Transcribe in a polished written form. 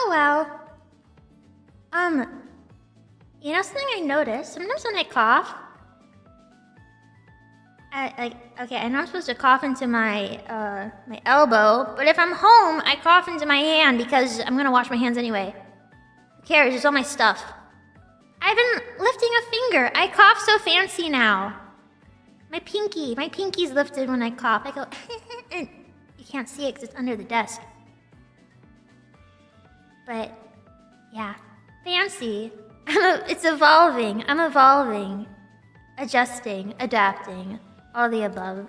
well. You know something I noticed? Sometimes when I cough, I know I'm supposed to cough into my my elbow, but if I'm home, I cough into my hand because I'm gonna wash my hands anyway. Who cares? It's all my stuff. I've been lifting a finger. I cough so fancy now. My pinky's lifted when I cough. I go, you can't see it because it's under the desk. But, yeah, fancy. It's evolving. I'm evolving. Adjusting, adapting, all the above.